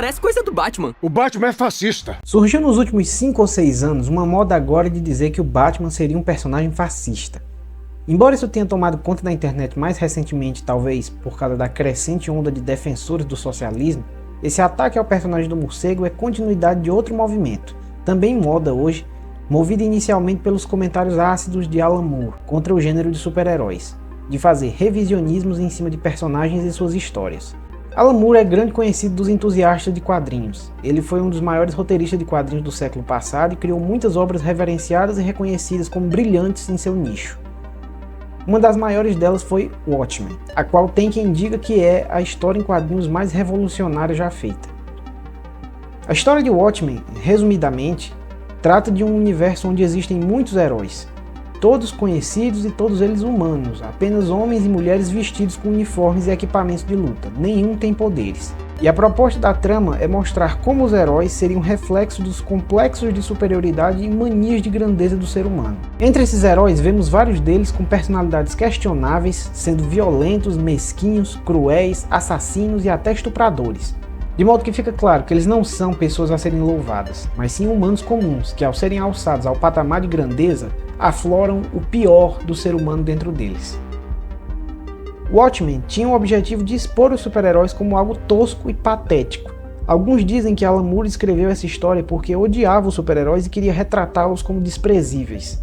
parece coisa do Batman. O Batman é fascista. Surgiu nos últimos 5 ou 6 anos uma moda agora de dizer que o Batman seria um personagem fascista. Embora isso tenha tomado conta da internet mais recentemente, talvez por causa da crescente onda de defensores do socialismo, esse ataque ao personagem do morcego é continuidade de outro movimento, também moda hoje, movido inicialmente pelos comentários ácidos de Alan Moore contra o gênero de super-heróis, de fazer revisionismos em cima de personagens e suas histórias. Alan Moore é grande conhecido dos entusiastas de quadrinhos. Ele foi um dos maiores roteiristas de quadrinhos do século passado e criou muitas obras reverenciadas e reconhecidas como brilhantes em seu nicho. Uma das maiores delas foi Watchmen, a qual tem quem diga que é a história em quadrinhos mais revolucionária já feita. A história de Watchmen, resumidamente, trata de um universo onde existem muitos heróis, todos conhecidos e todos eles humanos, apenas homens e mulheres vestidos com uniformes e equipamentos de luta, nenhum tem poderes. E a proposta da trama é mostrar como os heróis seriam reflexo dos complexos de superioridade e manias de grandeza do ser humano. Entre esses heróis vemos vários deles com personalidades questionáveis, sendo violentos, mesquinhos, cruéis, assassinos e até estupradores. De modo que fica claro que eles não são pessoas a serem louvadas, mas sim humanos comuns que, ao serem alçados ao patamar de grandeza, afloram o pior do ser humano dentro deles. Watchmen tinha o objetivo de expor os super-heróis como algo tosco e patético. Alguns dizem que Alan Moore escreveu essa história porque odiava os super-heróis e queria retratá-los como desprezíveis.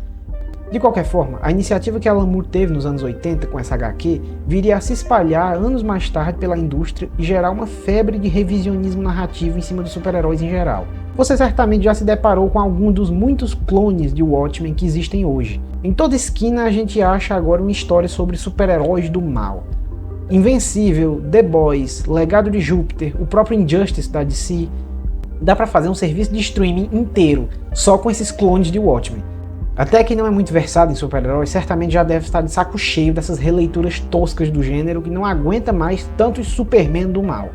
De qualquer forma, a iniciativa que Alan Moore teve nos anos 80 com essa HQ viria a se espalhar anos mais tarde pela indústria e gerar uma febre de revisionismo narrativo em cima dos super-heróis em geral. Você certamente já se deparou com algum dos muitos clones de Watchmen que existem hoje. Em toda esquina a gente acha agora uma história sobre super-heróis do mal. Invencível, The Boys, Legado de Júpiter, o próprio Injustice da DC. Dá pra fazer um serviço de streaming inteiro só com esses clones de Watchmen. Até quem não é muito versado em super-heróis certamente já deve estar de saco cheio dessas releituras toscas do gênero que não aguenta mais tantos Superman do mal.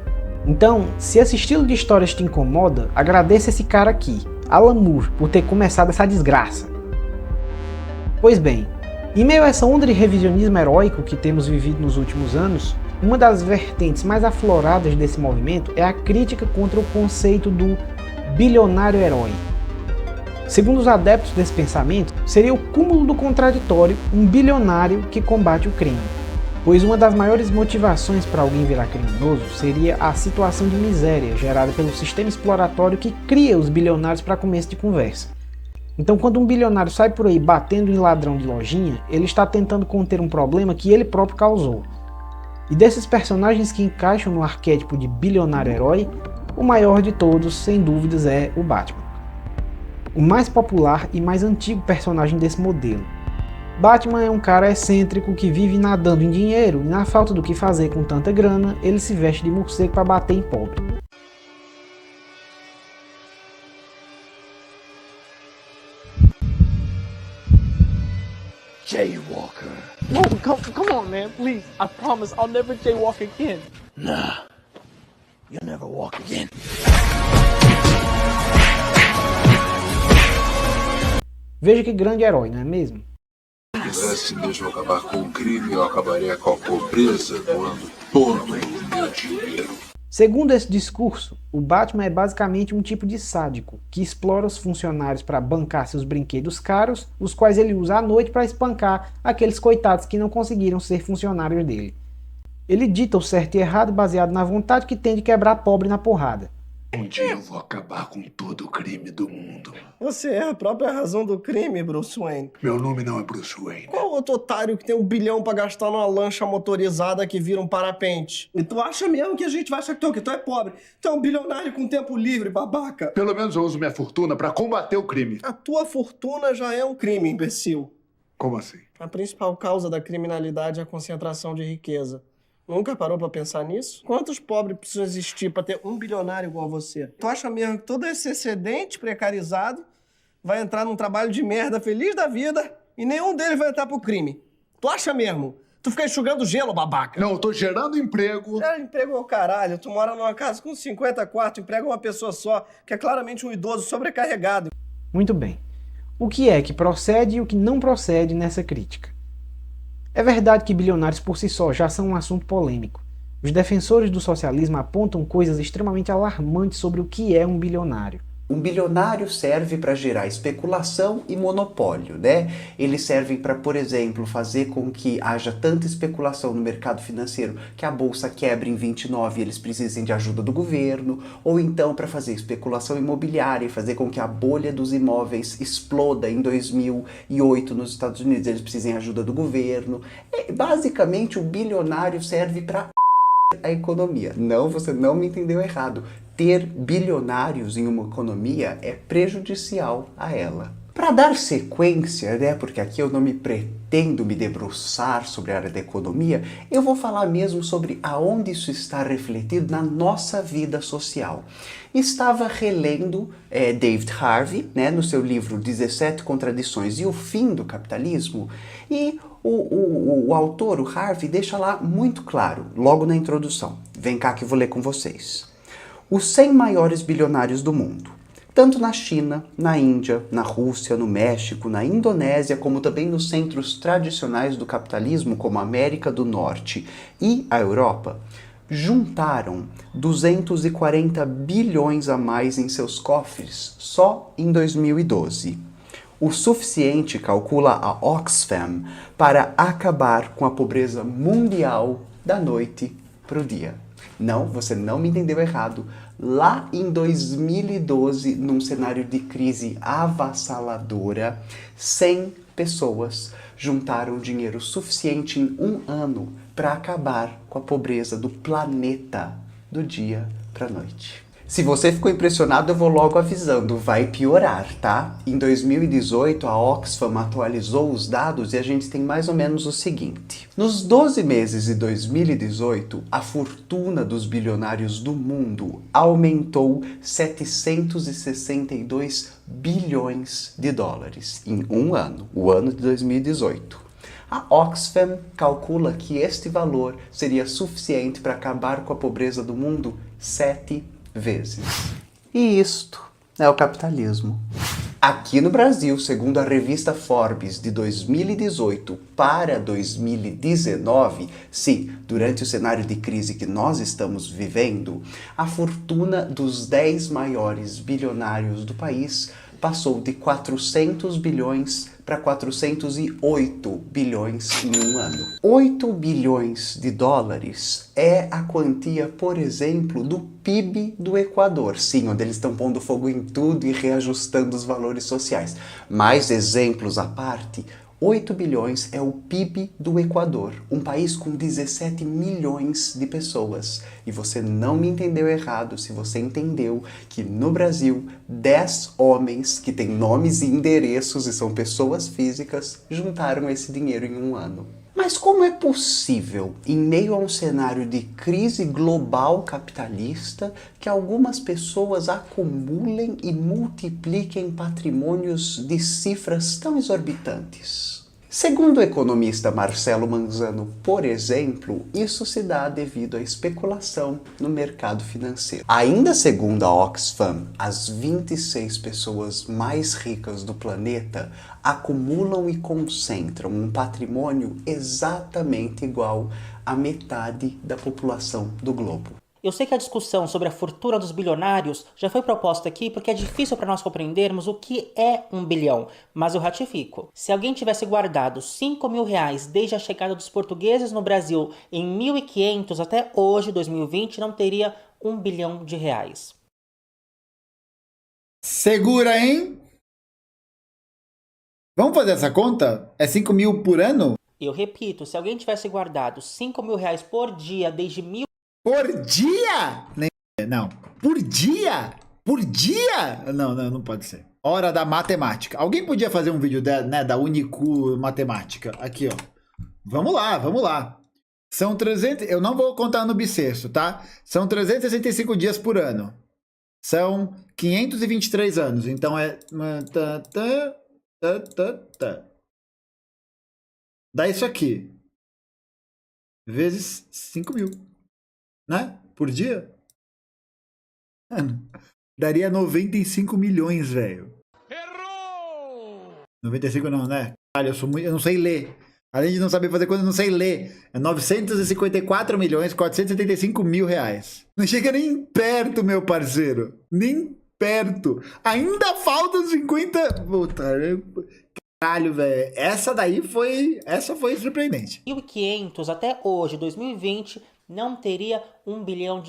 Então, se esse estilo de histórias te incomoda, agradeça esse cara aqui, Alan Moore, por ter começado essa desgraça. Pois bem, em meio a essa onda de revisionismo heróico que temos vivido nos últimos anos, uma das vertentes mais afloradas desse movimento é a crítica contra o conceito do bilionário herói. Segundo os adeptos desse pensamento, seria o cúmulo do contraditório um bilionário que combate o crime. Pois uma das maiores motivações para alguém virar criminoso seria a situação de miséria gerada pelo sistema exploratório que cria os bilionários para começo de conversa. Então, quando um bilionário sai por aí batendo em ladrão de lojinha, ele está tentando conter um problema que ele próprio causou. E desses personagens que encaixam no arquétipo de bilionário herói, o maior de todos, sem dúvidas, é o Batman. O mais popular e mais antigo personagem desse modelo. Batman é um cara excêntrico que vive nadando em dinheiro e, na falta do que fazer com tanta grana, ele se veste de morcego para bater em pobre. Jaywalker. No, come on, man, please. I promise I'll never jaywalk again. Nah, you'll never walk again. Veja que grande herói, não é mesmo? Se quisesse mesmo acabar com o crime, eu acabaria com a pobreza, doando todo o meu dinheiro. Segundo esse discurso, o Batman é basicamente um tipo de sádico, que explora os funcionários para bancar seus brinquedos caros, os quais ele usa à noite para espancar aqueles coitados que não conseguiram ser funcionários dele. Ele dita o certo e errado baseado na vontade que tem de quebrar pobre na porrada. Um dia eu vou acabar com todo o crime do mundo. Você é a própria razão do crime, Bruce Wayne. Meu nome não é Bruce Wayne. Qual outro otário que tem 1 bilhão pra gastar numa lancha motorizada que vira um parapente? E tu acha mesmo que a gente vai achar que tu é pobre? Tu é um bilionário com tempo livre, babaca. Pelo menos eu uso minha fortuna pra combater o crime. A tua fortuna já é um crime, imbecil. Como assim? A principal causa da criminalidade é a concentração de riqueza. Nunca parou pra pensar nisso? Quantos pobres precisam existir pra ter 1 bilionário igual a você? Tu acha mesmo que todo esse excedente precarizado vai entrar num trabalho de merda feliz da vida e nenhum deles vai entrar pro crime? Tu acha mesmo? Tu fica enxugando gelo, babaca. Não, eu tô gerando emprego. Emprego é o caralho. Tu mora numa casa com 50 quartos, emprega uma pessoa só, que é claramente um idoso sobrecarregado. Muito bem. O que é que procede e o que não procede nessa crítica? É verdade que bilionários por si só já são um assunto polêmico, Os defensores do socialismo apontam coisas extremamente alarmantes sobre o que é um bilionário. Um bilionário serve para gerar especulação e monopólio, né? Eles servem para, por exemplo, fazer com que haja tanta especulação no mercado financeiro que a bolsa quebre em 29 e eles precisem de ajuda do governo, ou então para fazer especulação imobiliária e fazer com que a bolha dos imóveis exploda em 2008 nos Estados Unidos, eles precisem de ajuda do governo. Basicamente, o bilionário serve para a economia. Não, você não me entendeu errado. Ter bilionários em uma economia é prejudicial a ela. Para dar sequência, né, porque aqui eu não me pretendo me debruçar sobre a área da economia, eu vou falar mesmo sobre aonde isso está refletido na nossa vida social. Estava relendo David Harvey, né, no seu livro 17 Contradições e o Fim do Capitalismo, e o autor, o Harvey, deixa lá muito claro, logo na introdução. Vem cá que eu vou ler com vocês. Os 100 maiores bilionários do mundo, tanto na China, na Índia, na Rússia, no México, na Indonésia, como também nos centros tradicionais do capitalismo, como a América do Norte e a Europa, juntaram 240 bilhões a mais em seus cofres só em 2012. O suficiente, calcula a Oxfam, para acabar com a pobreza mundial da noite para o dia. Não, você não me entendeu errado. Lá em 2012, num cenário de crise avassaladora, 100 pessoas juntaram dinheiro suficiente em um ano para acabar com a pobreza do planeta do dia para a noite. Se você ficou impressionado, eu vou logo avisando, vai piorar, tá? Em 2018, a Oxfam atualizou os dados e a gente tem mais ou menos o seguinte. Nos 12 meses de 2018, a fortuna dos bilionários do mundo aumentou 762 bilhões de dólares em um ano, o ano de 2018. A Oxfam calcula que este valor seria suficiente para acabar com a pobreza do mundo 7 vezes. E isto é o capitalismo. Aqui no Brasil, segundo a revista Forbes de 2018 para 2019, sim, durante o cenário de crise que nós estamos vivendo, a fortuna dos 10 maiores bilionários do país passou de 400 bilhões para 408 bilhões em um ano. 8 bilhões de dólares é a quantia, por exemplo, do PIB do Equador. Sim, onde eles estão pondo fogo em tudo e reajustando os valores sociais. Mais exemplos à parte, 8 bilhões é o PIB do Equador, um país com 17 milhões de pessoas. E você não me entendeu errado se você entendeu que no Brasil, 10 homens que têm nomes e endereços e são pessoas físicas juntaram esse dinheiro em um ano. Mas como é possível, em meio a um cenário de crise global capitalista, que algumas pessoas acumulem e multipliquem patrimônios de cifras tão exorbitantes? Segundo o economista Marcelo Manzano, por exemplo, isso se dá devido à especulação no mercado financeiro. Ainda segundo a Oxfam, as 26 pessoas mais ricas do planeta acumulam e concentram um patrimônio exatamente igual à metade da população do globo. Eu sei que a discussão sobre a fortuna dos bilionários já foi proposta aqui porque é difícil para nós compreendermos o que é um bilhão, mas eu ratifico. Se alguém tivesse guardado 5 mil reais desde a chegada dos portugueses no Brasil em 1500 até hoje, 2020, não teria 1 bilhão de reais. Segura, hein? Vamos fazer essa conta? É 5 mil por ano? Eu repito, se alguém tivesse guardado 5 mil reais por dia desde Por dia? Não. Por dia? Por dia? Não pode ser. Hora da matemática. Alguém podia fazer um vídeo da Unicu Matemática? Aqui, ó. Vamos lá. São 300... Eu não vou contar no bissexto, tá? São 365 dias por ano. São 523 anos. Então é... Dá isso aqui. Vezes 5 mil. Né? Por dia? Mano, daria 95 milhões, velho. Errou! 95 não, né? Cara, eu não sei ler. Além de não saber fazer coisa, não sei ler. É 954.475.000 reais. Não chega nem perto, meu parceiro. Nem perto. Ainda faltam 50... Puta, caralho, velho. Essa foi surpreendente. 1.500 até hoje, 2020, não teria R$1 bilhão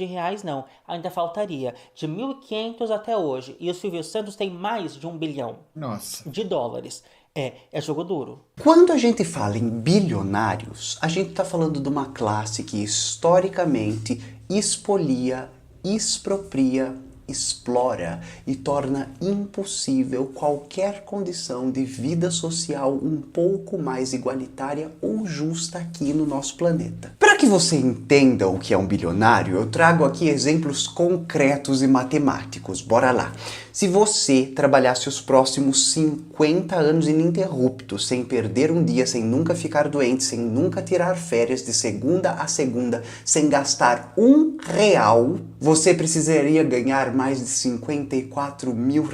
não. Ainda faltaria de 1.500 até hoje. E o Silvio Santos tem mais de $1 bilhão. Nossa. De dólares. É jogo duro. Quando a gente fala em bilionários, a gente está falando de uma classe que historicamente expolia, expropria, explora e torna impossível qualquer condição de vida social um pouco mais igualitária ou justa aqui no nosso planeta. Para que você entenda o que é um bilionário, eu trago aqui exemplos concretos e matemáticos. Bora lá! Se você trabalhasse os próximos 50 anos ininterruptos, sem perder um dia, sem nunca ficar doente, sem nunca tirar férias de segunda a segunda, sem gastar R$1, você precisaria ganhar mais de R$54 mil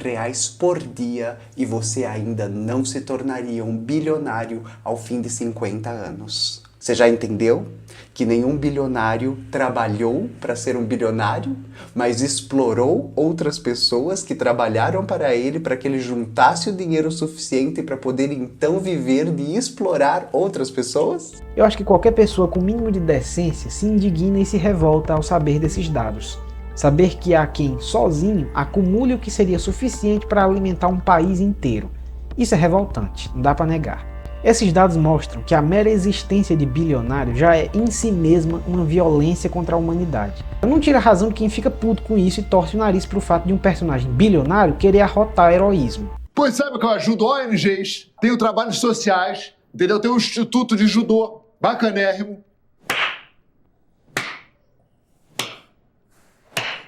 por dia e você ainda não se tornaria um bilionário ao fim de 50 anos. Você já entendeu que nenhum bilionário trabalhou para ser um bilionário, mas explorou outras pessoas que trabalharam para ele para que ele juntasse o dinheiro suficiente para poder então viver de explorar outras pessoas? Eu acho que qualquer pessoa com mínimo de decência se indigna e se revolta ao saber desses dados. Saber que há quem, sozinho, acumule o que seria suficiente para alimentar um país inteiro. Isso é revoltante, não dá para negar. Esses dados mostram que a mera existência de bilionário já é em si mesma uma violência contra a humanidade. Não tira a razão de quem fica puto com isso e torce o nariz pro fato de um personagem bilionário querer arrotar heroísmo. Pois sabe que eu ajudo ONGs, tenho trabalhos sociais, entendeu? Tenho um instituto de judô bacanérrimo.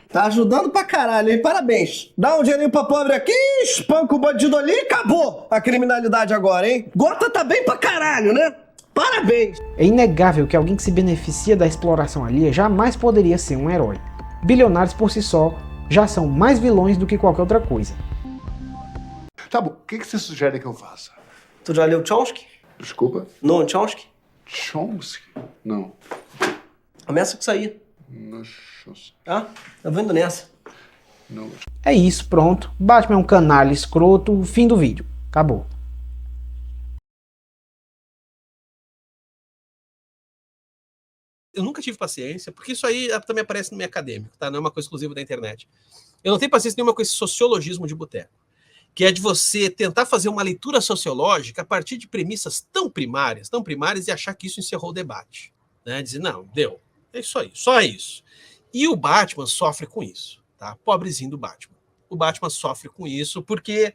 Tá ajudando pra caralho, hein? Parabéns. Dá um dinheirinho pra pobre aqui, espanca o bandido ali e acabou a criminalidade agora, hein? Gota tá bem pra caralho, né? Parabéns. É inegável que alguém que se beneficia da exploração alheia jamais poderia ser um herói. Bilionários por si só já são mais vilões do que qualquer outra coisa. Tá bom, o que você sugere que eu faça? Tu já leu Chomsky? Desculpa? Noam Chomsky? Chomsky? Não. Começa com isso aí. Ah, eu vou indo nessa. Não. É isso, pronto. Batman é um canalha escroto, fim do vídeo. Acabou. Eu nunca tive paciência, porque isso aí também aparece no meio acadêmico, tá? Não é uma coisa exclusiva da internet. Eu não tenho paciência nenhuma com esse sociologismo de boteco, que é de você tentar fazer uma leitura sociológica a partir de premissas tão primárias, e achar que isso encerrou o debate. Né? Dizer, não, deu. É isso aí, só isso. E o Batman sofre com isso, tá? Pobrezinho do Batman. O Batman sofre com isso porque,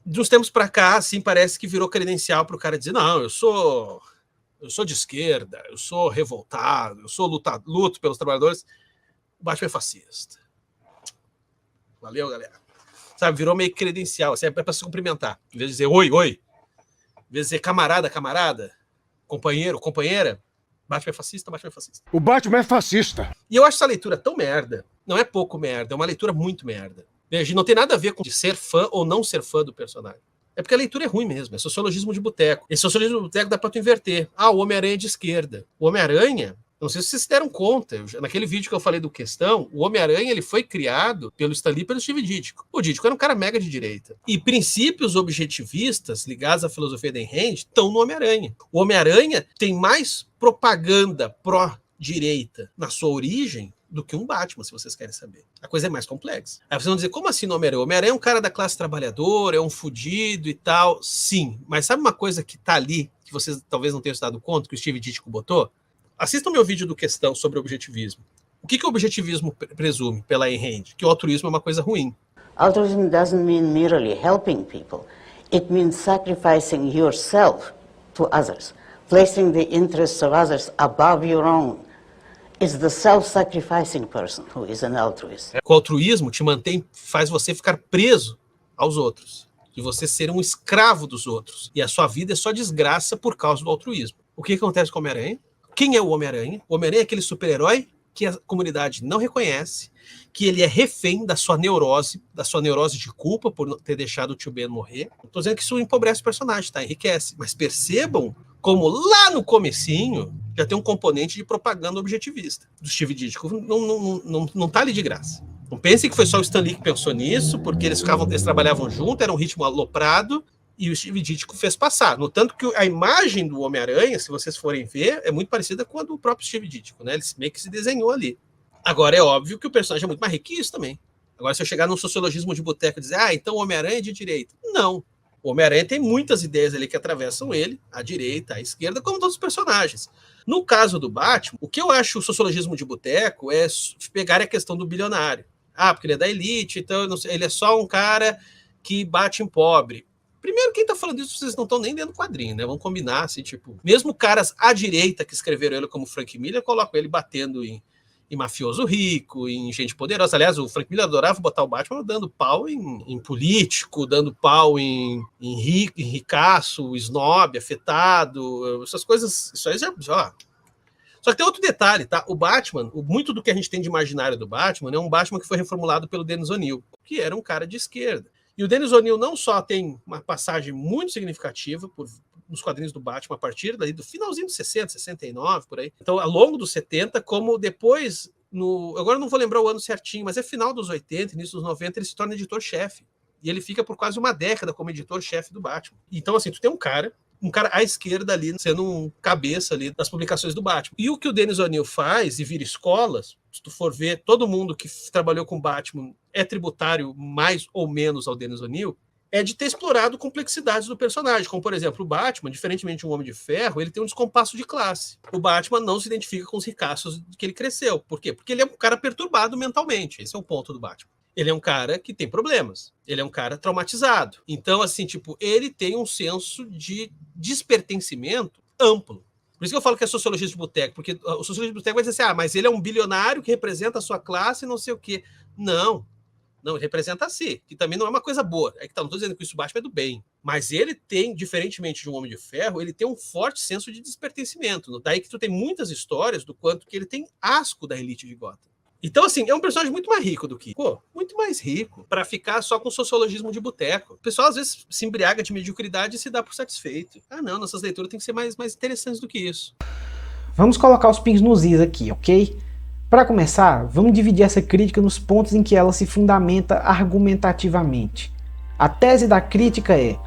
de uns tempos pra cá, assim, parece que virou credencial pro cara dizer, não, eu sou de esquerda, eu sou revoltado, eu sou luto pelos trabalhadores. O Batman é fascista. Valeu, galera. Sabe, virou meio credencial, assim, é pra se cumprimentar. Em vez de dizer oi, oi, em vez de dizer camarada, companheiro, companheira, Batman é fascista, Batman é fascista. O Batman é fascista. E eu acho essa leitura tão merda. Não é pouco merda, é uma leitura muito merda. Veja, não tem nada a ver com de ser fã ou não ser fã do personagem. É porque a leitura é ruim mesmo, é sociologismo de boteco. Esse sociologismo de boteco dá pra tu inverter. Ah, o Homem-Aranha é de esquerda. O Homem-Aranha, não sei se vocês se deram conta, naquele vídeo que eu falei do Questão, o Homem-Aranha ele foi criado pelo Stan Lee e pelo Steve Ditko. O Ditko era um cara mega de direita. E princípios objetivistas ligados à filosofia da Ayn Rand estão no Homem-Aranha. O Homem-Aranha tem mais propaganda pró-direita na sua origem do que um Batman, se vocês querem saber. A coisa é mais complexa. Aí vocês vão dizer, como assim no Homem-Aranha? O Homem-Aranha é um cara da classe trabalhadora, é um fudido e tal. Sim, mas sabe uma coisa que tá ali, que vocês talvez não tenham se dado conta, que o Steve Ditko botou? Assistam meu vídeo do Questão sobre objetivismo. O que o objetivismo presume pela Ayn Rand? Que o altruísmo é uma coisa ruim. Altruism doesn't mean merely helping people. It means sacrificing yourself to others, placing the interests of others above your own. It's the self-sacrificing person who is an altruist. O altruísmo te faz você ficar preso aos outros, de você ser um escravo dos outros. E a sua vida é só desgraça por causa do altruísmo. O que acontece com o Homem-Aranha? Quem é o Homem-Aranha? O Homem-Aranha é aquele super-herói que a comunidade não reconhece, que ele é refém da sua neurose de culpa por ter deixado o tio Ben morrer. Estou dizendo que isso empobrece o personagem, tá? Enriquece. Mas percebam como lá no comecinho já tem um componente de propaganda objetivista do Steve Ditko. Não tá ali de graça. Não pensem que foi só o Stan Lee que pensou nisso, porque eles trabalhavam junto, era um ritmo aloprado, e o Steve Ditko fez passar. No tanto que a imagem do Homem-Aranha, se vocês forem ver, é muito parecida com a do próprio Steve Ditko, né? Ele meio que se desenhou ali. Agora, é óbvio que o personagem é muito mais rico que isso também. Agora, se eu chegar num sociologismo de boteco e dizer, então o Homem-Aranha é de direita. Não. O Homem-Aranha tem muitas ideias ali que atravessam ele, à direita, à esquerda, como todos os personagens. No caso do Batman, o que eu acho o sociologismo de boteco é pegar a questão do bilionário. Porque ele é da elite, então ele é só um cara que bate em pobre. Primeiro, quem tá falando isso, vocês não estão nem dentro do quadrinho, né? Vamos combinar, assim, tipo... Mesmo caras à direita que escreveram ele como Frank Miller, colocam ele batendo em mafioso rico, em gente poderosa. Aliás, o Frank Miller adorava botar o Batman dando pau em político, dando pau em ricaço, snob, afetado, essas coisas. Isso aí já... Só que tem outro detalhe, tá? O Batman, muito do que a gente tem de imaginário do Batman é um Batman que foi reformulado pelo Dennis O'Neil, que era um cara de esquerda. E o Dennis O'Neil não só tem uma passagem muito significativa nos quadrinhos do Batman a partir daí do finalzinho dos 60, 69, por aí. Então, ao longo dos 70, como depois, agora não vou lembrar o ano certinho, mas é final dos 80, início dos 90, ele se torna editor-chefe. E ele fica por quase uma década como editor-chefe do Batman. Então, assim, tu tem um cara à esquerda ali, sendo um cabeça ali das publicações do Batman. E o que o Dennis O'Neil faz e vira escolas, se tu for ver, todo mundo que trabalhou com Batman é tributário mais ou menos ao Dennis O'Neil, é de ter explorado complexidades do personagem, como, por exemplo, o Batman, diferentemente de um Homem de Ferro, ele tem um descompasso de classe. O Batman não se identifica com os ricaços que ele cresceu. Por quê? Porque ele é um cara perturbado mentalmente. Esse é o ponto do Batman. Ele é um cara que tem problemas. Ele é um cara traumatizado. Então, assim, tipo, ele tem um senso de despertencimento amplo. Por isso que eu falo que é sociologista de boteco, porque o sociologista de boteco vai dizer assim, mas ele é um bilionário que representa a sua classe e não sei o quê. Não, ele representa a si, que também não é uma coisa boa. É que não estou dizendo que isso Batman é do bem. Mas ele tem, diferentemente de um Homem de Ferro, ele tem um forte senso de despertencimento. Daí que tu tem muitas histórias do quanto que ele tem asco da elite de Gotham. Então, assim, é um personagem muito mais rico do que... muito mais rico para ficar só com sociologismo de boteco. O pessoal, às vezes, se embriaga de mediocridade e se dá por satisfeito. Não, nossas leituras têm que ser mais interessantes do que isso. Vamos colocar os pingos nos is aqui, ok? Para começar, vamos dividir essa crítica nos pontos em que ela se fundamenta argumentativamente. A tese da crítica é: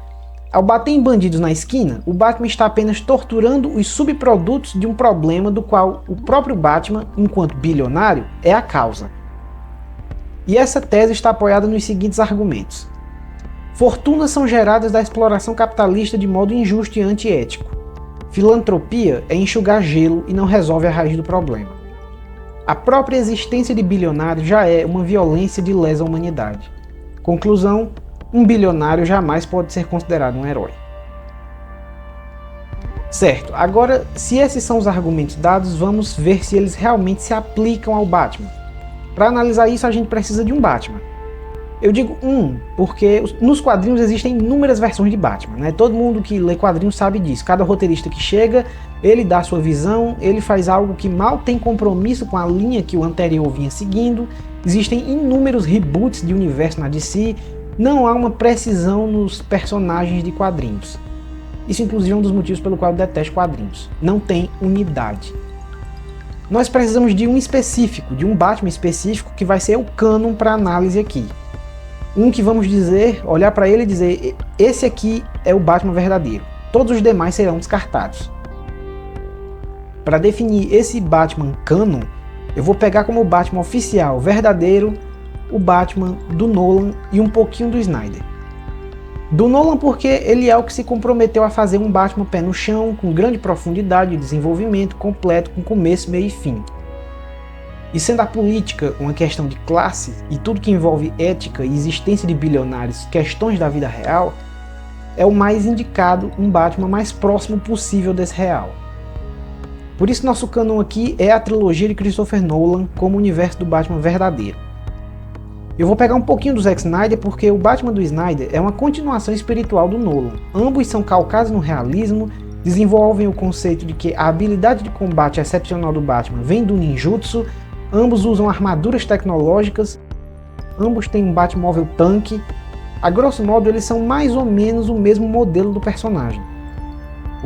ao bater em bandidos na esquina, o Batman está apenas torturando os subprodutos de um problema do qual o próprio Batman, enquanto bilionário, é a causa. E essa tese está apoiada nos seguintes argumentos. Fortunas são geradas da exploração capitalista de modo injusto e antiético. Filantropia é enxugar gelo e não resolve a raiz do problema. A própria existência de bilionários já é uma violência de lesa humanidade. Conclusão: um bilionário jamais pode ser considerado um herói. Certo, agora, se esses são os argumentos dados, vamos ver se eles realmente se aplicam ao Batman. Para analisar isso, a gente precisa de um Batman. Eu digo porque nos quadrinhos existem inúmeras versões de Batman, né? Todo mundo que lê quadrinhos sabe disso. Cada roteirista que chega, ele dá sua visão, ele faz algo que mal tem compromisso com a linha que o anterior vinha seguindo. Existem inúmeros reboots de universo na DC. Não há uma precisão nos personagens de quadrinhos. Isso, inclusive, é um dos motivos pelo qual eu detesto quadrinhos. Não tem unidade. Nós precisamos de um específico, de um Batman específico, que vai ser o cânon para análise aqui. Um que vamos dizer, olhar para ele e dizer: esse aqui é o Batman verdadeiro. Todos os demais serão descartados. Para definir esse Batman cânon, eu vou pegar como Batman oficial verdadeiro o Batman do Nolan e um pouquinho do Snyder. Do Nolan porque ele é o que se comprometeu a fazer um Batman pé no chão, com grande profundidade e desenvolvimento completo, com começo, meio e fim. E sendo a política uma questão de classe e tudo que envolve ética e existência de bilionários questões da vida real, é o mais indicado um Batman mais próximo possível desse real. Por isso nosso cânon aqui é a trilogia de Christopher Nolan como universo do Batman verdadeiro. Eu vou pegar um pouquinho do Zack Snyder porque o Batman do Snyder é uma continuação espiritual do Nolan. Ambos são calcados no realismo, desenvolvem o conceito de que a habilidade de combate excepcional do Batman vem do ninjutsu, ambos usam armaduras tecnológicas, ambos têm um Batmóvel tanque. A grosso modo eles são mais ou menos o mesmo modelo do personagem.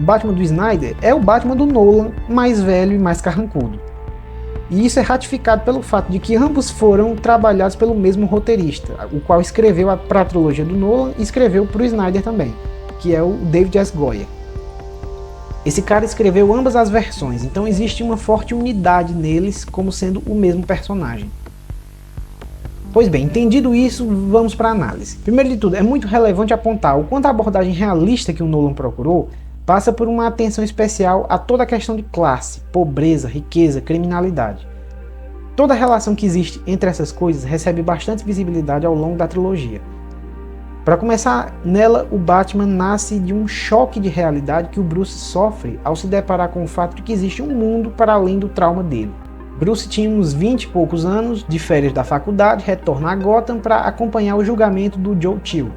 O Batman do Snyder é o Batman do Nolan, mais velho e mais carrancudo. E isso é ratificado pelo fato de que ambos foram trabalhados pelo mesmo roteirista, o qual escreveu para a trilogia do Nolan e escreveu para o Snyder também, que é o David S. Goyer. Esse cara escreveu ambas as versões, então existe uma forte unidade neles como sendo o mesmo personagem. Pois bem, entendido isso, vamos para a análise. Primeiro de tudo, é muito relevante apontar o quanto a abordagem realista que o Nolan procurou passa por uma atenção especial a toda a questão de classe, pobreza, riqueza, criminalidade. Toda a relação que existe entre essas coisas recebe bastante visibilidade ao longo da trilogia. Para começar, nela o Batman nasce de um choque de realidade que o Bruce sofre ao se deparar com o fato de que existe um mundo para além do trauma dele. Bruce tinha uns 20 e poucos anos, de férias da faculdade, retorna a Gotham para acompanhar o julgamento do Joe Chill,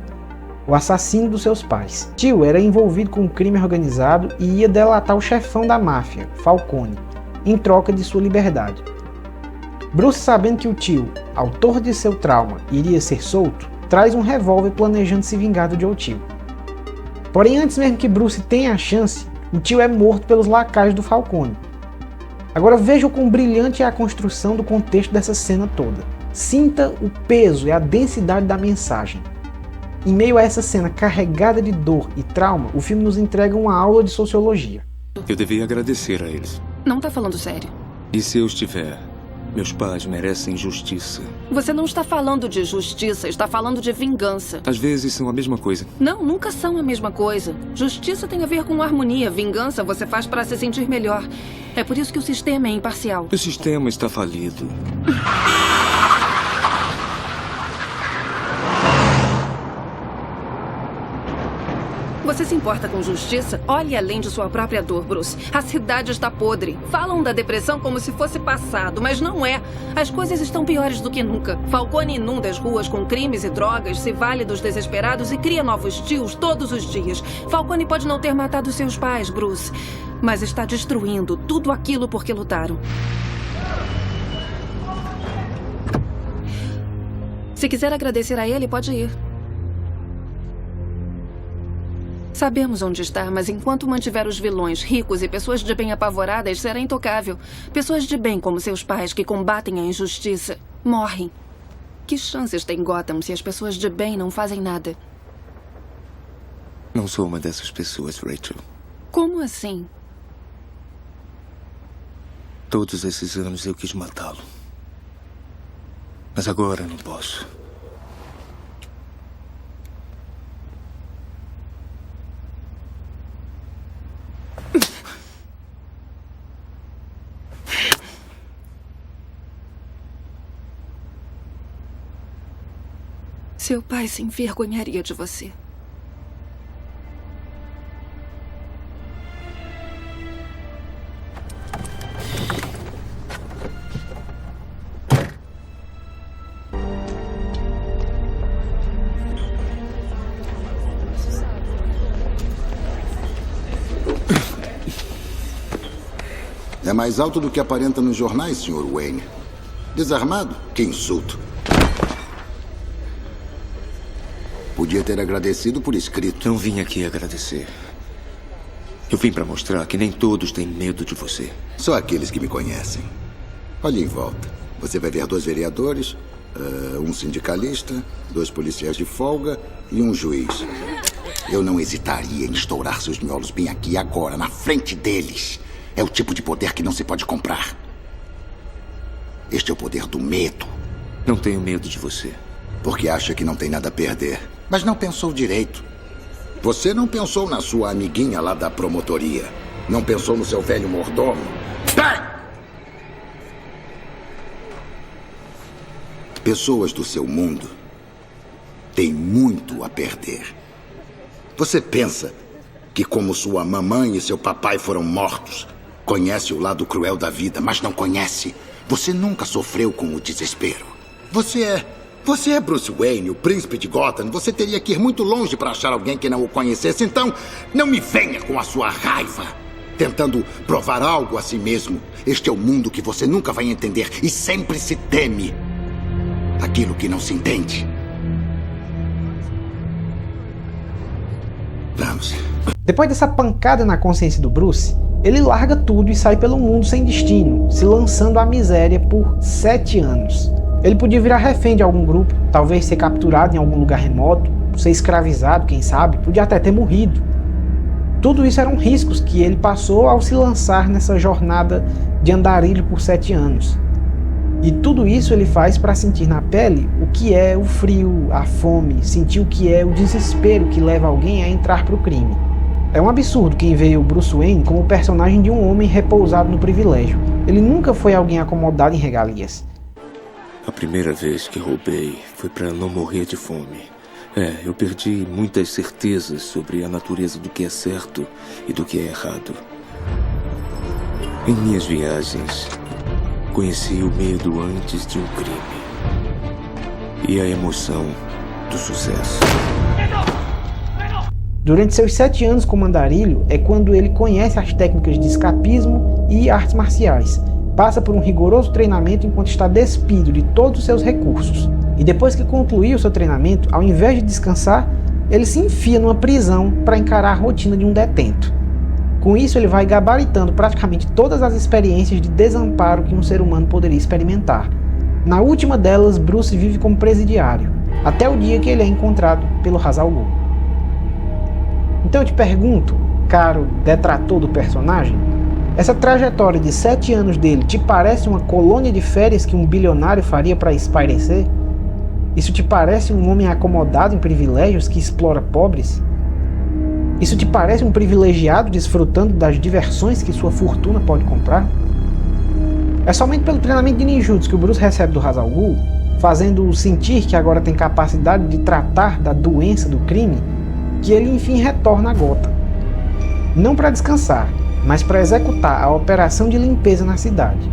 o assassino dos seus pais. Chill era envolvido com um crime organizado e ia delatar o chefão da máfia, Falcone, em troca de sua liberdade. Bruce, sabendo que o Chill, autor de seu trauma, iria ser solto, traz um revólver planejando se vingar do Joe Chill. Porém, antes mesmo que Bruce tenha a chance, o Chill é morto pelos lacaios do Falcone. Agora veja o quão brilhante é a construção do contexto dessa cena toda. Sinta o peso e a densidade da mensagem. Em meio a essa cena carregada de dor e trauma, o filme nos entrega uma aula de sociologia. Eu devia agradecer a eles. Não tá falando sério. E se eu estiver? Meus pais merecem justiça. Você não está falando de justiça, está falando de vingança. Às vezes são a mesma coisa. Não, nunca são a mesma coisa. Justiça tem a ver com harmonia. Vingança você faz para se sentir melhor. É por isso que o sistema é imparcial. O sistema está falido. Você se importa com justiça? Olhe além de sua própria dor, Bruce. A cidade está podre. Falam da depressão como se fosse passado, mas não é. As coisas estão piores do que nunca. Falcone inunda as ruas com crimes e drogas, se vale dos desesperados e cria novos tios todos os dias. Falcone pode não ter matado seus pais, Bruce, mas está destruindo tudo aquilo por que lutaram. Se quiser agradecer a ele, pode ir. Sabemos onde está, mas enquanto mantiver os vilões ricos e pessoas de bem apavoradas, será intocável. Pessoas de bem, como seus pais, que combatem a injustiça, morrem. Que chances tem Gotham se as pessoas de bem não fazem nada? Não sou uma dessas pessoas, Rachel. Como assim? Todos esses anos eu quis matá-lo. Mas agora não posso. Seu pai se envergonharia de você. É mais alto do que aparenta nos jornais, Sr. Wayne. Desarmado? Que insulto. Podia ter agradecido por escrito. Não vim aqui agradecer. Eu vim para mostrar que nem todos têm medo de você. Só aqueles que me conhecem. Olhe em volta. Você vai ver 2 vereadores, um sindicalista, 2 policiais de folga e um juiz. Eu não hesitaria em estourar seus miolos bem aqui agora, na frente deles. É o tipo de poder que não se pode comprar. Este é o poder do medo. Não tenho medo de você. Porque acha que não tem nada a perder. Mas não pensou direito. Você não pensou na sua amiguinha lá da promotoria. Não pensou no seu velho mordomo. Pessoas do seu mundo têm muito a perder. Você pensa que como sua mamãe e seu papai foram mortos, conhece o lado cruel da vida, mas não conhece. Você nunca sofreu com o desespero. Você é Bruce Wayne, o príncipe de Gotham. Você teria que ir muito longe para achar alguém que não o conhecesse. Então, não me venha com a sua raiva, tentando provar algo a si mesmo. Este é o mundo que você nunca vai entender e sempre se teme aquilo que não se entende. Vamos. Depois dessa pancada na consciência do Bruce, ele larga tudo e sai pelo mundo sem destino, se lançando à miséria por 7 anos. Ele podia virar refém de algum grupo, talvez ser capturado em algum lugar remoto, ser escravizado, quem sabe, podia até ter morrido. Tudo isso eram riscos que ele passou ao se lançar nessa jornada de andarilho por 7 anos. E tudo isso ele faz para sentir na pele o que é o frio, a fome, sentir o que é o desespero que leva alguém a entrar para o crime. É um absurdo quem vê o Bruce Wayne como o personagem de um homem repousado no privilégio. Ele nunca foi alguém acomodado em regalias. A primeira vez que roubei foi para não morrer de fome. Eu perdi muitas certezas sobre a natureza do que é certo e do que é errado. Em minhas viagens, conheci o medo antes de um crime e a emoção do sucesso. Durante seus 7 anos como andarilho é quando ele conhece as técnicas de escapismo e artes marciais. Passa por um rigoroso treinamento enquanto está despido de todos os seus recursos. E depois que concluiu seu treinamento, ao invés de descansar, ele se enfia numa prisão para encarar a rotina de um detento. Com isso, ele vai gabaritando praticamente todas as experiências de desamparo que um ser humano poderia experimentar. Na última delas, Bruce vive como presidiário, até o dia que ele é encontrado pelo Ra's al Ghul. Então eu te pergunto, caro detrator do personagem, essa trajetória de 7 anos dele te parece uma colônia de férias que um bilionário faria para espairecer? Isso te parece um homem acomodado em privilégios que explora pobres? Isso te parece um privilegiado desfrutando das diversões que sua fortuna pode comprar? É somente pelo treinamento de ninjutsu que o Bruce recebe do Ra's al Ghul, fazendo-o sentir que agora tem capacidade de tratar da doença do crime, que ele enfim retorna a Gotham. Não para descansar, mas para executar a operação de limpeza na cidade.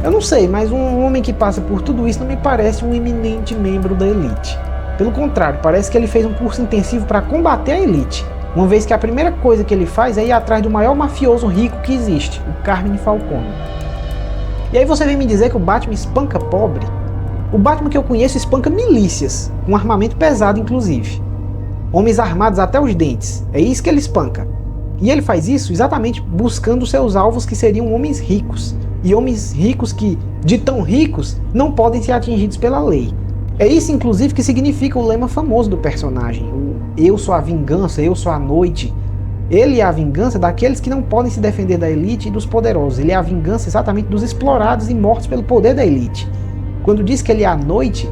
Eu não sei, mas um homem que passa por tudo isso não me parece um eminente membro da elite. Pelo contrário, parece que ele fez um curso intensivo para combater a elite, uma vez que a primeira coisa que ele faz é ir atrás do maior mafioso rico que existe, o Carmine Falcone. E aí você vem me dizer que o Batman espanca pobre? O Batman que eu conheço espanca milícias, com armamento pesado inclusive. Homens armados até os dentes, é isso que ele espanca. E ele faz isso exatamente buscando seus alvos que seriam homens ricos. E homens ricos que, de tão ricos, não podem ser atingidos pela lei. É isso inclusive que significa o lema famoso do personagem, o eu sou a vingança, eu sou a noite. Ele é a vingança daqueles que não podem se defender da elite e dos poderosos. Ele é a vingança exatamente dos explorados e mortos pelo poder da elite. Quando diz que ele é a noite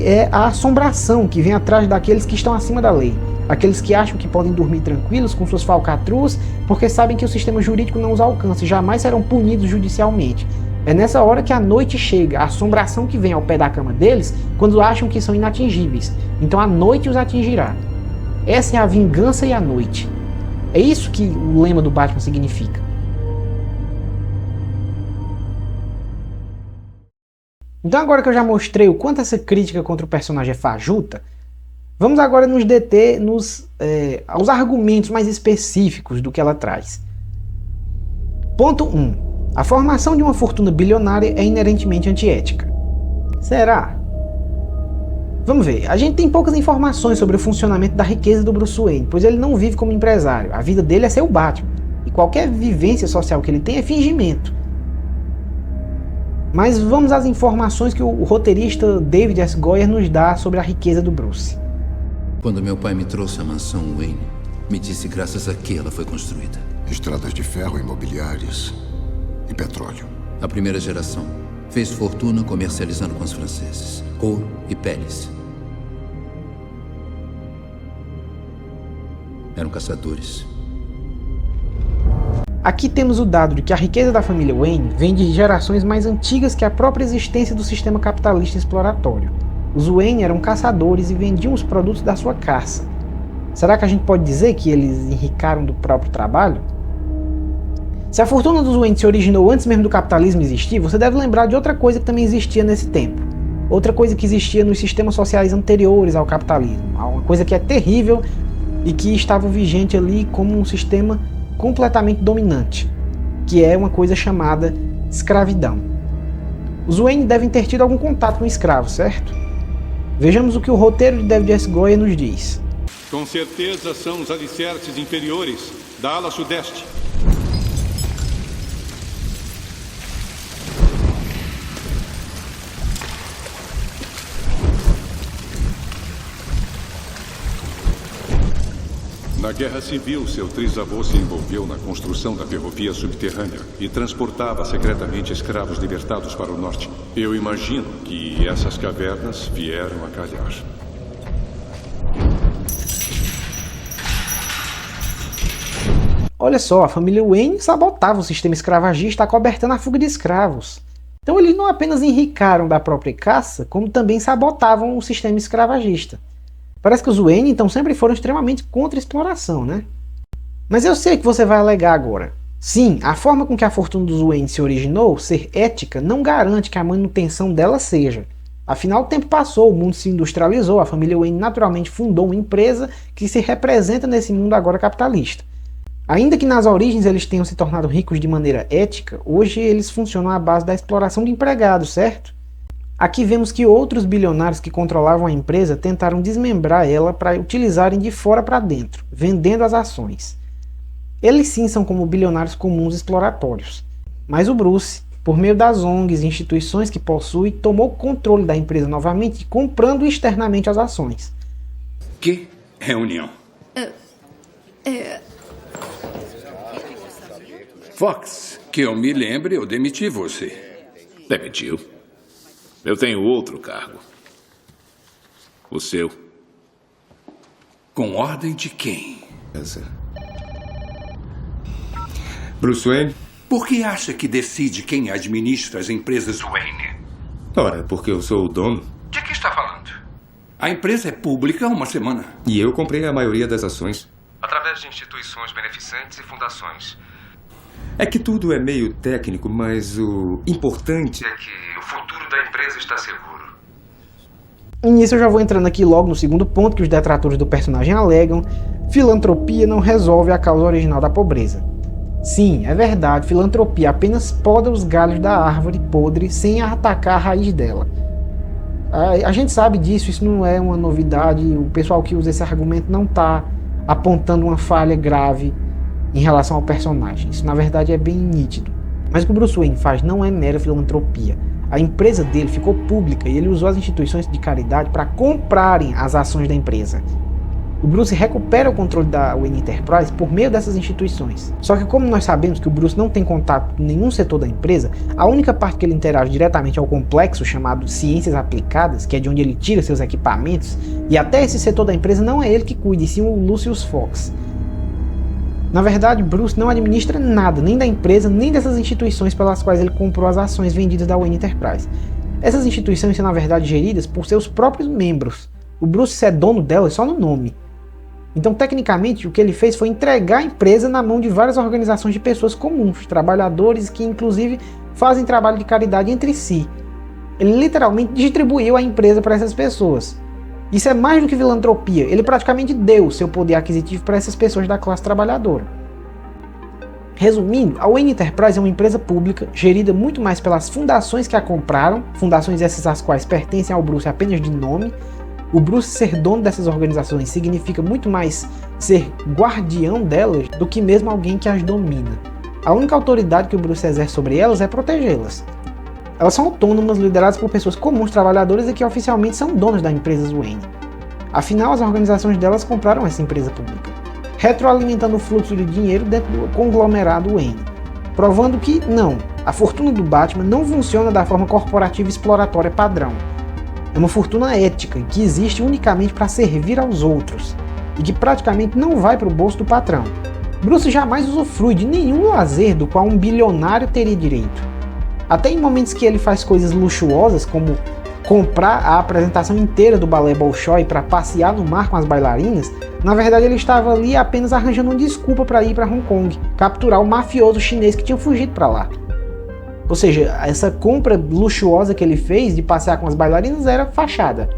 é a assombração que vem atrás daqueles que estão acima da lei. Aqueles que acham que podem dormir tranquilos com suas falcatruas porque sabem que o sistema jurídico não os alcança e jamais serão punidos judicialmente. É nessa hora que a noite chega, a assombração que vem ao pé da cama deles quando acham que são inatingíveis. Então a noite os atingirá. Essa é a vingança e a noite. É isso que o lema do Batman significa. Então agora que eu já mostrei o quanto essa crítica contra o personagem é fajuta, vamos agora nos deter aos argumentos mais específicos do que ela traz. Ponto 1. A formação de uma fortuna bilionária é inerentemente antiética. Será? Vamos ver, a gente tem poucas informações sobre o funcionamento da riqueza do Bruce Wayne, pois ele não vive como empresário, a vida dele é ser o Batman, e qualquer vivência social que ele tem é fingimento. Mas vamos às informações que o roteirista David S. Goyer nos dá sobre a riqueza do Bruce. Quando meu pai me trouxe a mansão Wayne, me disse graças a que ela foi construída. Estradas de ferro, imobiliárias e petróleo. A primeira geração fez fortuna comercializando com os franceses. Ouro e peles. Eram caçadores. Aqui temos o dado de que a riqueza da família Wayne vem de gerações mais antigas que a própria existência do sistema capitalista exploratório. Os Wayne eram caçadores e vendiam os produtos da sua caça. Será que a gente pode dizer que eles enricaram do próprio trabalho? Se a fortuna dos Wayne se originou antes mesmo do capitalismo existir, você deve lembrar de outra coisa que também existia nesse tempo. Outra coisa que existia nos sistemas sociais anteriores ao capitalismo. Uma coisa que é terrível e que estava vigente ali como um sistema completamente dominante, que é uma coisa chamada escravidão. Os Wayne devem ter tido algum contato com escravos, certo? Vejamos o que o roteiro de David S. Goyer nos diz. Com certeza são os alicerces inferiores da ala sudeste. Na Guerra Civil, seu trisavô se envolveu na construção da ferrovia subterrânea e transportava secretamente escravos libertados para o norte. Eu imagino que essas cavernas vieram a calhar. Olha só, a família Wayne sabotava o sistema escravagista, acobertando a fuga de escravos. Então eles não apenas enricaram da própria caça, como também sabotavam o sistema escravagista. Parece que os Wayne então sempre foram extremamente contra a exploração, né? Mas eu sei que você vai alegar agora. Sim, a forma com que a fortuna dos Wayne se originou, ser ética, não garante que a manutenção dela seja. Afinal, o tempo passou, o mundo se industrializou, a família Wayne naturalmente fundou uma empresa que se representa nesse mundo agora capitalista. Ainda que nas origens eles tenham se tornado ricos de maneira ética, hoje eles funcionam à base da exploração de empregados, certo? Aqui vemos que outros bilionários que controlavam a empresa tentaram desmembrar ela para utilizarem de fora para dentro, vendendo as ações. Eles sim são como bilionários comuns exploratórios. Mas o Bruce, por meio das ONGs e instituições que possui, tomou o controle da empresa novamente, comprando externamente as ações. Que reunião? Fox, que eu me lembre, eu demiti você. Demitiu? Eu tenho outro cargo. O seu. Com ordem de quem? Bruce Wayne? Por que acha que decide quem administra as empresas Wayne? Ora, porque eu sou o dono. De que está falando? A empresa é pública há uma semana. E eu comprei a maioria das ações. Através de instituições beneficentes e fundações. É que tudo é meio técnico, mas o importante é que o futuro da empresa está seguro. E nisso eu já vou entrando aqui logo no segundo ponto que os detratores do personagem alegam: filantropia não resolve a causa original da pobreza. Sim, é verdade, filantropia apenas poda os galhos da árvore podre sem atacar a raiz dela. A gente sabe disso, isso não é uma novidade, o pessoal que usa esse argumento não está apontando uma falha grave em relação ao personagem. Isso na verdade é bem nítido. Mas o que o Bruce Wayne faz não é mera filantropia. A empresa dele ficou pública e ele usou as instituições de caridade para comprarem as ações da empresa. O Bruce recupera o controle da Wayne Enterprise por meio dessas instituições. Só que como nós sabemos que o Bruce não tem contato com nenhum setor da empresa, a única parte que ele interage diretamente é o complexo chamado Ciências Aplicadas, que é de onde ele tira seus equipamentos, e até esse setor da empresa não é ele que cuida, e sim o Lucius Fox. Na verdade, Bruce não administra nada, nem da empresa, nem dessas instituições pelas quais ele comprou as ações vendidas da Wayne Enterprise. Essas instituições são na verdade geridas por seus próprios membros. O Bruce é dono delas só no nome. Então, tecnicamente, o que ele fez foi entregar a empresa na mão de várias organizações de pessoas comuns, trabalhadores que inclusive fazem trabalho de caridade entre si. Ele literalmente distribuiu a empresa para essas pessoas. Isso é mais do que filantropia, ele praticamente deu seu poder aquisitivo para essas pessoas da classe trabalhadora. Resumindo, a Wayne Enterprise é uma empresa pública, gerida muito mais pelas fundações que a compraram, fundações essas às quais pertencem ao Bruce apenas de nome. O Bruce ser dono dessas organizações significa muito mais ser guardião delas do que mesmo alguém que as domina. A única autoridade que o Bruce exerce sobre elas é protegê-las. Elas são autônomas, lideradas por pessoas comuns, trabalhadoras e que oficialmente são donas da empresa Wayne. Afinal, as organizações delas compraram essa empresa pública, retroalimentando o fluxo de dinheiro dentro do conglomerado Wayne, provando que não, a fortuna do Batman não funciona da forma corporativa e exploratória padrão. É uma fortuna ética que existe unicamente para servir aos outros e que praticamente não vai para o bolso do patrão. Bruce jamais usufrui de nenhum lazer do qual um bilionário teria direito. Até em momentos que ele faz coisas luxuosas, como comprar a apresentação inteira do balé Bolshoi para passear no mar com as bailarinas, na verdade ele estava ali apenas arranjando uma desculpa para ir para Hong Kong, capturar o mafioso chinês que tinha fugido para lá. Ou seja, essa compra luxuosa que ele fez de passear com as bailarinas era fachada.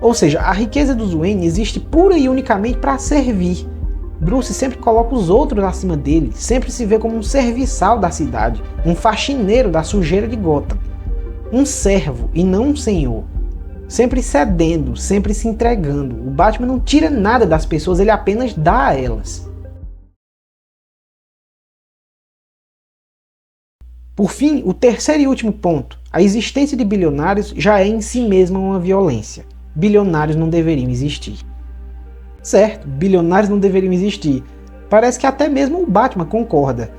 Ou seja, a riqueza dos Wayne existe pura e unicamente para servir. Bruce sempre coloca os outros acima dele, sempre se vê como um serviçal da cidade, um faxineiro da sujeira de Gotham. Um servo e não um senhor. sempre cedendo, sempre se entregando. O Batman não tira nada das pessoas, ele apenas dá a elas. Por fim, o terceiro e último ponto. A existência de bilionários já é em si mesma uma violência. Bilionários não deveriam existir. Certo, bilionários não deveriam existir. Parece que até mesmo o Batman concorda.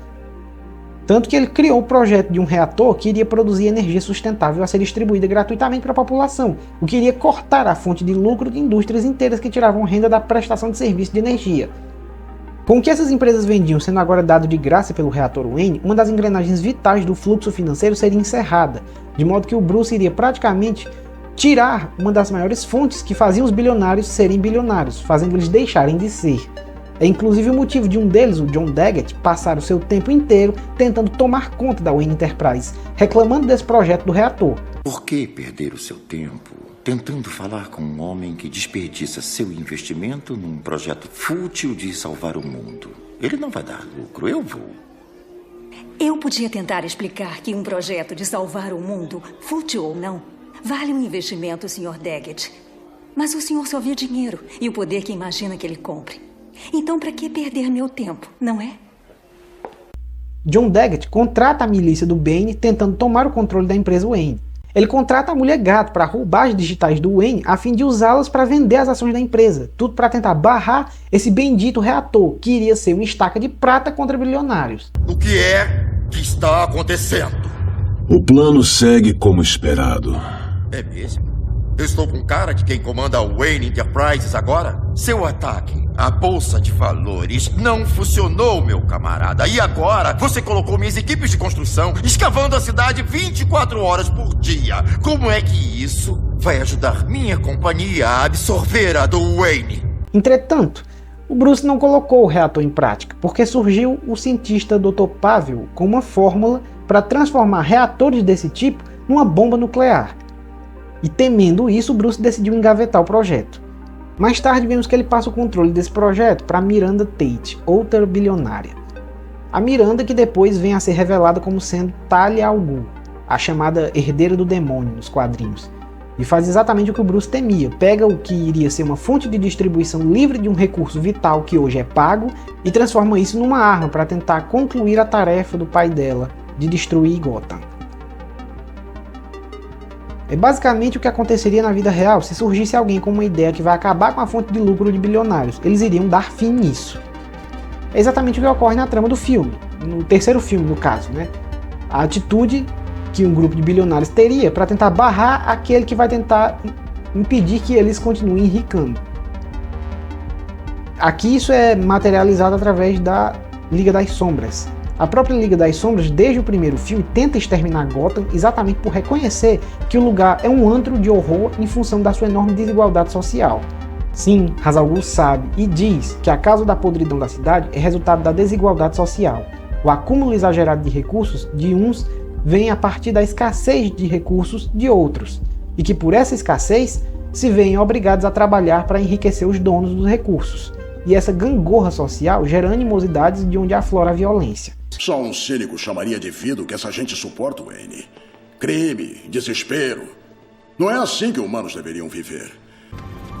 Tanto que ele criou o projeto de um reator que iria produzir energia sustentável a ser distribuída gratuitamente para a população, o que iria cortar a fonte de lucro de indústrias inteiras que tiravam renda da prestação de serviço de energia. Com o que essas empresas vendiam sendo agora dado de graça pelo reator Wayne, uma das engrenagens vitais do fluxo financeiro seria encerrada, de modo que o Bruce iria praticamente tirar uma das maiores fontes que faziam os bilionários serem bilionários, fazendo eles deixarem de ser. É inclusive o motivo de um deles, o John Daggett, passar o seu tempo inteiro tentando tomar conta da Wayne Enterprise, reclamando desse projeto do reator. Por que perder o seu tempo tentando falar com um homem que desperdiça seu investimento num projeto fútil de salvar o mundo? Ele não vai dar lucro, eu vou. Eu podia tentar explicar que um projeto de salvar o mundo, fútil ou não, vale um investimento, Sr. Daggett. Mas o senhor só vê dinheiro e o poder que imagina que ele compre. Então, para que perder meu tempo, não é? John Daggett contrata a milícia do Bane tentando tomar o controle da empresa Wayne. Ele contrata a Mulher Gato para roubar as digitais do Wayne a fim de usá-las para vender as ações da empresa, tudo para tentar barrar esse bendito reator, que iria ser uma estaca de prata contra bilionários. O que é que está acontecendo? O plano segue como esperado. É mesmo? Eu estou com cara de quem comanda a Wayne Enterprises agora? Seu ataque à Bolsa de Valores não funcionou, meu camarada. E agora você colocou minhas equipes de construção escavando a cidade 24 horas por dia. Como é que isso vai ajudar minha companhia a absorver a do Wayne? Entretanto, o Bruce não colocou o reator em prática, porque surgiu o cientista Dr. Pavel com uma fórmula para transformar reatores desse tipo numa bomba nuclear. E temendo isso, Bruce decidiu engavetar o projeto. Mais tarde vemos que ele passa o controle desse projeto para Miranda Tate, outra bilionária. A Miranda que depois vem a ser revelada como sendo Talia al Ghul, a chamada herdeira do demônio nos quadrinhos. E faz exatamente o que o Bruce temia, pega o que iria ser uma fonte de distribuição livre de um recurso vital que hoje é pago e transforma isso numa arma para tentar concluir a tarefa do pai dela de destruir Gotham. É basicamente o que aconteceria na vida real se surgisse alguém com uma ideia que vai acabar com a fonte de lucro de bilionários. Eles iriam dar fim nisso. É exatamente o que ocorre na trama do filme, no terceiro filme no caso, né? A atitude que um grupo de bilionários teria para tentar barrar aquele que vai tentar impedir que eles continuem enricando. Aqui isso é materializado através da Liga das Sombras. A própria Liga das Sombras, desde o primeiro filme, tenta exterminar Gotham exatamente por reconhecer que o lugar é um antro de horror em função da sua enorme desigualdade social. Sim, Ra's al Ghul sabe e diz que a causa da podridão da cidade é resultado da desigualdade social. O acúmulo exagerado de recursos de uns vem a partir da escassez de recursos de outros, e que por essa escassez se veem obrigados a trabalhar para enriquecer os donos dos recursos. E essa gangorra social gera animosidades de onde aflora a violência. Só um cínico chamaria de vida o que essa gente suporta, Wayne. Crime, desespero. Não é assim que humanos deveriam viver.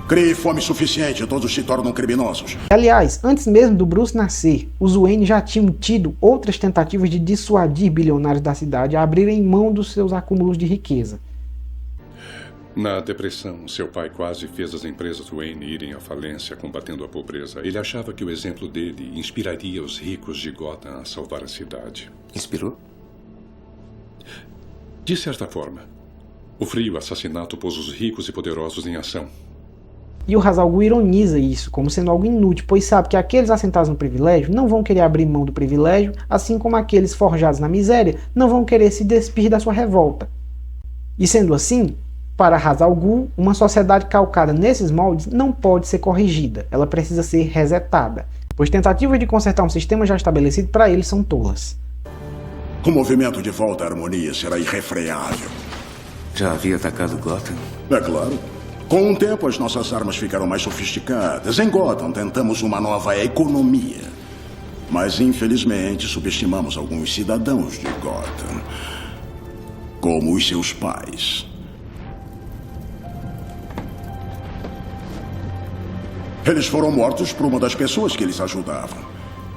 Crie fome suficiente e todos se tornam criminosos. Aliás, antes mesmo do Bruce nascer, os Wayne já tinham tido outras tentativas de dissuadir bilionários da cidade a abrirem mão dos seus acúmulos de riqueza. Na depressão, seu pai quase fez as empresas Wayne irem à falência combatendo a pobreza. Ele achava que o exemplo dele inspiraria os ricos de Gotham a salvar a cidade. Inspirou? De certa forma. O frio assassinato pôs os ricos e poderosos em ação. E o Ra's al Ghul ironiza isso como sendo algo inútil, pois sabe que aqueles assentados no privilégio não vão querer abrir mão do privilégio, assim como aqueles forjados na miséria não vão querer se despir da sua revolta. E sendo assim, para Ra's al Ghul, uma sociedade calcada nesses moldes não pode ser corrigida, ela precisa ser resetada, pois tentativas de consertar um sistema já estabelecido para eles são tolas. O movimento de volta à harmonia será irrefreável. Já havia atacado Gotham? É claro. Com o tempo, as nossas armas ficaram mais sofisticadas. Em Gotham, tentamos uma nova economia. Mas, infelizmente, subestimamos alguns cidadãos de Gotham, como os seus pais. Eles foram mortos por uma das pessoas que eles ajudavam.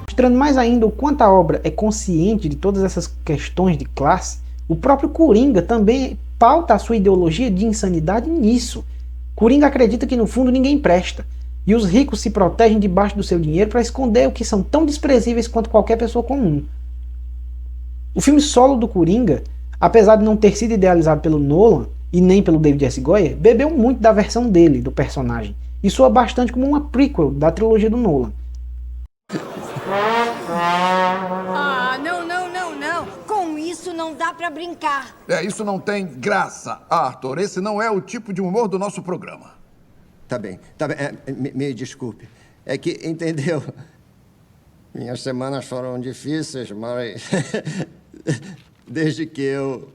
Mostrando mais ainda o quanto a obra é consciente de todas essas questões de classe, o próprio Coringa também pauta a sua ideologia de insanidade nisso. Coringa acredita que no fundo ninguém presta, e os ricos se protegem debaixo do seu dinheiro para esconder o que são tão desprezíveis quanto qualquer pessoa comum. O filme solo do Coringa, apesar de não ter sido idealizado pelo Nolan e nem pelo David S. Goyer, bebeu muito da versão dele, do personagem, e soa bastante como uma prequel da trilogia do Nolan. Ah, não. Com isso não dá pra brincar. Isso não tem graça, Arthur. Esse não é o tipo de humor do nosso programa. Tá bem. Me desculpe. É que, entendeu? Minhas semanas foram difíceis, mas... desde que eu...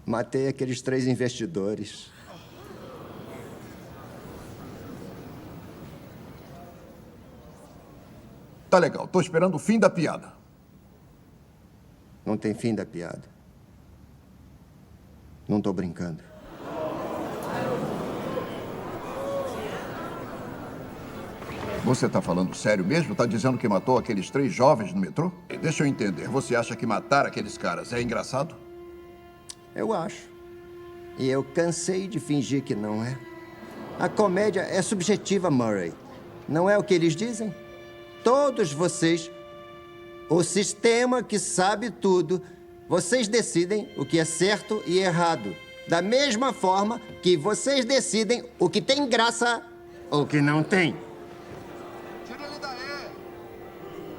matei aqueles 3 investidores. Tá legal, tô esperando o fim da piada. Não tem fim da piada. Não tô brincando. Você tá falando sério mesmo? Tá dizendo que matou aqueles 3 jovens no metrô? Deixa eu entender, você acha que matar aqueles caras é engraçado? Eu acho. E eu cansei de fingir que não é. A comédia é subjetiva, Murray. Não é o que eles dizem? Todos vocês, o sistema que sabe tudo, vocês decidem o que é certo e errado. Da mesma forma que vocês decidem o que tem graça ou o que não tem.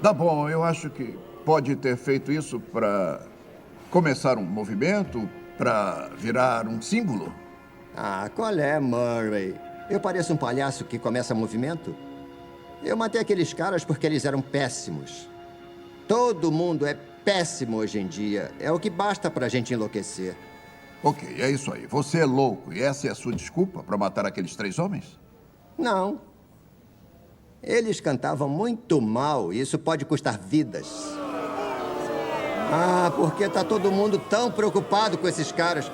Tá bom, eu acho que pode ter feito isso para começar um movimento, para virar um símbolo. Ah, qual é, Murray? Eu pareço um palhaço que começa movimento? Eu matei aqueles caras porque eles eram péssimos. Todo mundo é péssimo hoje em dia. É o que basta pra gente enlouquecer. Ok, é isso aí. Você é louco e essa é a sua desculpa para matar aqueles 3 homens? Não. Eles cantavam muito mal e isso pode custar vidas. Ah, porque tá todo mundo tão preocupado com esses caras.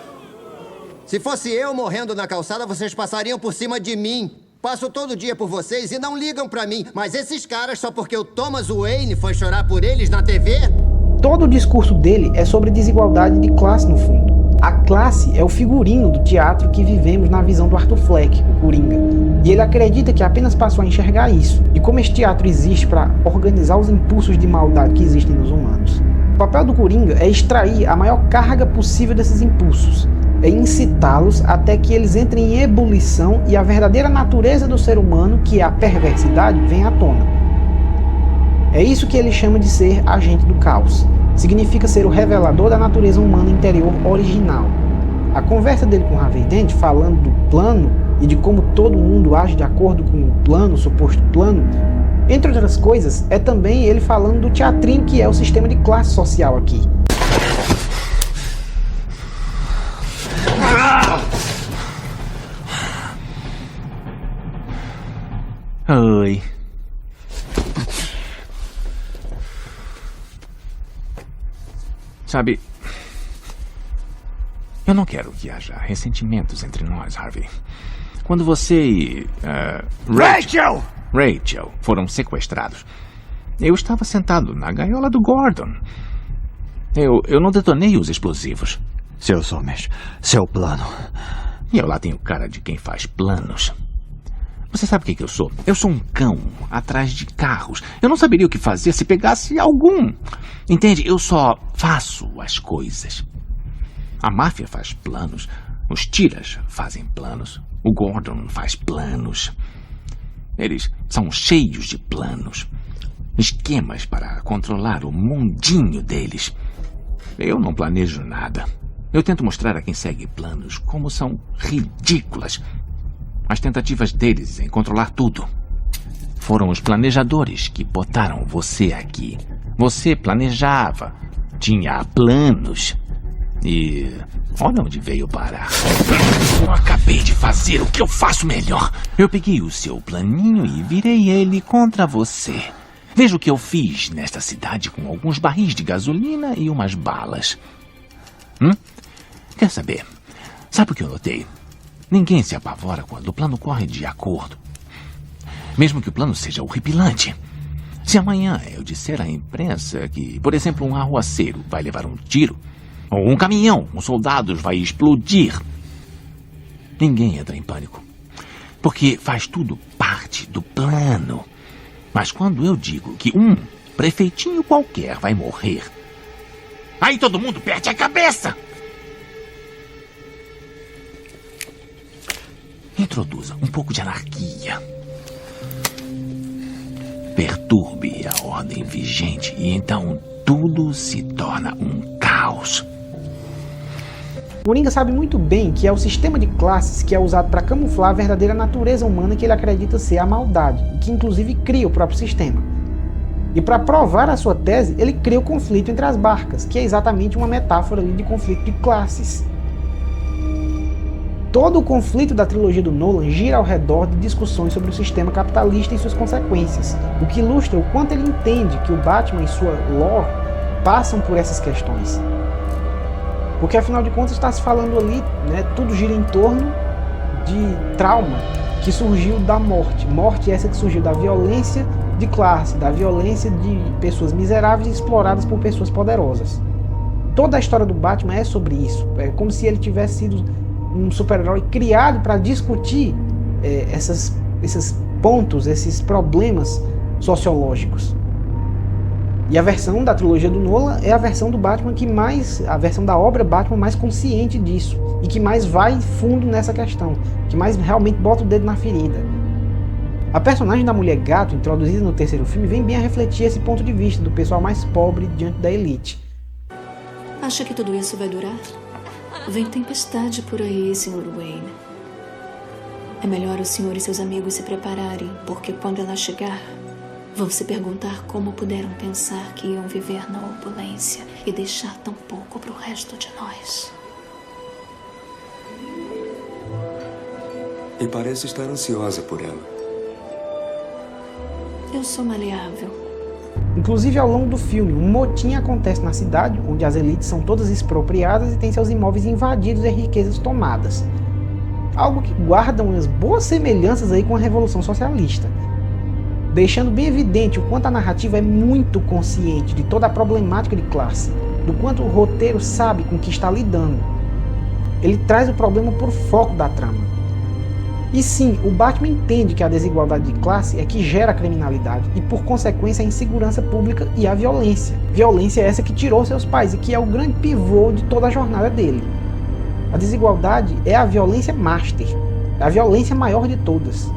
Se fosse eu morrendo na calçada, vocês passariam por cima de mim. Passo todo dia por vocês e não ligam pra mim. Mas esses caras, só porque o Thomas Wayne foi chorar por eles na TV? Todo o discurso dele é sobre desigualdade de classe no fundo. A classe é o figurino do teatro que vivemos na visão do Arthur Fleck, o Coringa. E ele acredita que apenas passou a enxergar isso. E como este teatro existe para organizar os impulsos de maldade que existem nos humanos. O papel do Coringa é extrair a maior carga possível desses impulsos. É incitá-los até que eles entrem em ebulição e a verdadeira natureza do ser humano, que é a perversidade, vem à tona. É isso que ele chama de ser agente do caos. Significa ser o revelador da natureza humana interior original. A conversa dele com Harvey Dent, falando do plano e de como todo mundo age de acordo com o plano, o suposto plano, entre outras coisas, é também ele falando do teatrinho que é o sistema de classe social aqui. Oi. Sabe, eu não quero viajar ressentimentos entre nós, Harvey. Quando você e Rachel foram sequestrados, eu estava sentado na gaiola do Gordon. Eu não detonei os explosivos. Seus homens, seu plano. E eu lá tenho cara de quem faz planos. Você sabe o que eu sou? Eu sou um cão atrás de carros. Eu não saberia o que fazer se pegasse algum. Entende? Eu só faço as coisas. A máfia faz planos. Os tiras fazem planos. O Gordon faz planos. Eles são cheios de planos. Esquemas para controlar o mundinho deles. Eu não planejo nada. Eu tento mostrar a quem segue planos como são ridículas. As tentativas deles em controlar tudo. Foram os planejadores que botaram você aqui. Você planejava. Tinha planos. E olha onde veio parar. Eu acabei de fazer o que eu faço melhor. Eu peguei o seu planinho e virei ele contra você. Veja o que eu fiz nesta cidade com alguns barris de gasolina e umas balas. Quer saber? Sabe o que eu notei? Ninguém se apavora quando o plano corre de acordo. Mesmo que o plano seja horripilante. Se amanhã eu disser à imprensa que, por exemplo, um arruaceiro vai levar um tiro, ou um caminhão com soldados vai explodir, ninguém entra em pânico. Porque faz tudo parte do plano. Mas quando eu digo que um prefeitinho qualquer vai morrer, aí todo mundo perde a cabeça. Introduza um pouco de anarquia. Perturbe a ordem vigente e então tudo se torna um caos. Coringa sabe muito bem que é o sistema de classes que é usado para camuflar a verdadeira natureza humana que ele acredita ser a maldade, e que inclusive cria o próprio sistema. E para provar a sua tese, ele cria o conflito entre as barcas, que é exatamente uma metáfora ali de conflito de classes. Todo o conflito da trilogia do Nolan gira ao redor de discussões sobre o sistema capitalista e suas consequências, o que ilustra o quanto ele entende que o Batman e sua lore passam por essas questões. Porque afinal de contas está se falando ali, né, tudo gira em torno de trauma que surgiu da morte. Morte essa que surgiu da violência de classe, da violência de pessoas miseráveis exploradas por pessoas poderosas. Toda a história do Batman é sobre isso. É como se ele tivesse sido um super-herói criado para discutir esses pontos, esses problemas sociológicos. E a versão da trilogia do Nolan é a versão do Batman a versão da obra Batman mais consciente disso, e que mais vai fundo nessa questão, que mais realmente bota o dedo na ferida. A personagem da Mulher Gato, introduzida no terceiro filme, vem bem a refletir esse ponto de vista do pessoal mais pobre diante da elite. Acha que tudo isso vai durar? Vem tempestade por aí, Sr. Wayne. É melhor o senhor e seus amigos se prepararem, porque quando ela chegar, vão se perguntar como puderam pensar que iam viver na opulência e deixar tão pouco para o resto de nós. E parece estar ansiosa por ela. Eu sou maleável. Inclusive, ao longo do filme, um motim acontece na cidade, onde as elites são todas expropriadas e têm seus imóveis invadidos e riquezas tomadas. Algo que guarda umas boas semelhanças aí com a Revolução Socialista, deixando bem evidente o quanto a narrativa é muito consciente de toda a problemática de classe, do quanto o roteiro sabe com o que está lidando. Ele traz o problema por foco da trama. E sim, o Batman entende que a desigualdade de classe é que gera a criminalidade e, por consequência, a insegurança pública e a violência. Violência essa que tirou seus pais e que é o grande pivô de toda a jornada dele. A desigualdade é a violência master, é a violência maior de todas.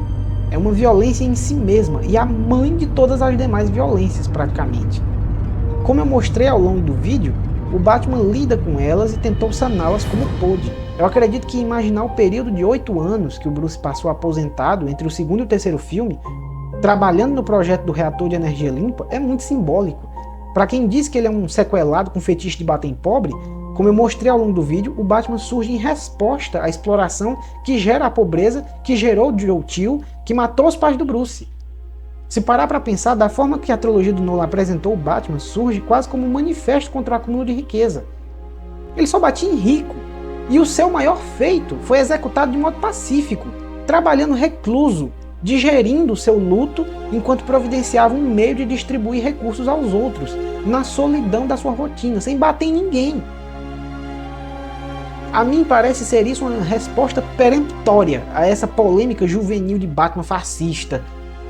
É uma violência em si mesma e a mãe de todas as demais violências, praticamente. Como eu mostrei ao longo do vídeo, o Batman lida com elas e tentou saná-las como pôde. Eu acredito que imaginar o período de 8 anos que o Bruce passou aposentado entre o segundo e o terceiro filme, trabalhando no projeto do reator de energia limpa, é muito simbólico. Para quem diz que ele é um sequelado com fetiche de bater em pobre, como eu mostrei ao longo do vídeo, o Batman surge em resposta à exploração que gera a pobreza, que gerou o Joe Chill, que matou os pais do Bruce. Se parar para pensar, da forma que a trilogia do Nolan apresentou o Batman, surge quase como um manifesto contra o acúmulo de riqueza. Ele só batia em rico, e o seu maior feito foi executado de modo pacífico, trabalhando recluso, digerindo o seu luto enquanto providenciava um meio de distribuir recursos aos outros, na solidão da sua rotina, sem bater em ninguém. A mim parece ser isso uma resposta peremptória a essa polêmica juvenil de Batman fascista.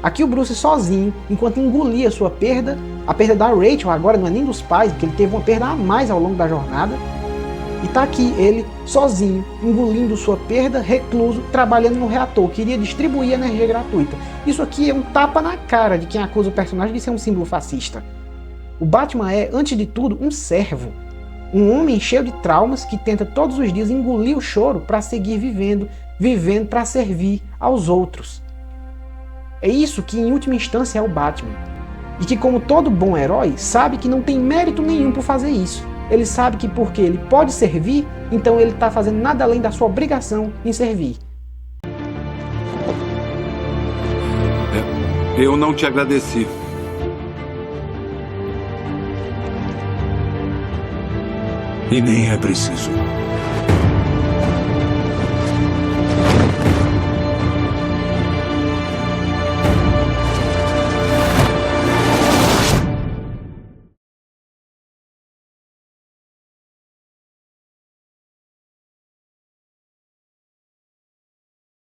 Aqui o Bruce sozinho, enquanto engolia sua perda, a perda da Rachel agora não é nem dos pais, porque ele teve uma perda a mais ao longo da jornada, e tá aqui ele sozinho, engolindo sua perda, recluso, trabalhando no reator, queria distribuir energia gratuita. Isso aqui é um tapa na cara de quem acusa o personagem de ser um símbolo fascista. O Batman é, antes de tudo, um servo. Um homem cheio de traumas que tenta todos os dias engolir o choro para seguir vivendo para servir aos outros. É isso que, em última instância, é o Batman. E que, como todo bom herói, sabe que não tem mérito nenhum por fazer isso. Ele sabe que porque ele pode servir, então ele está fazendo nada além da sua obrigação em servir. Eu não te agradeci. E nem é preciso.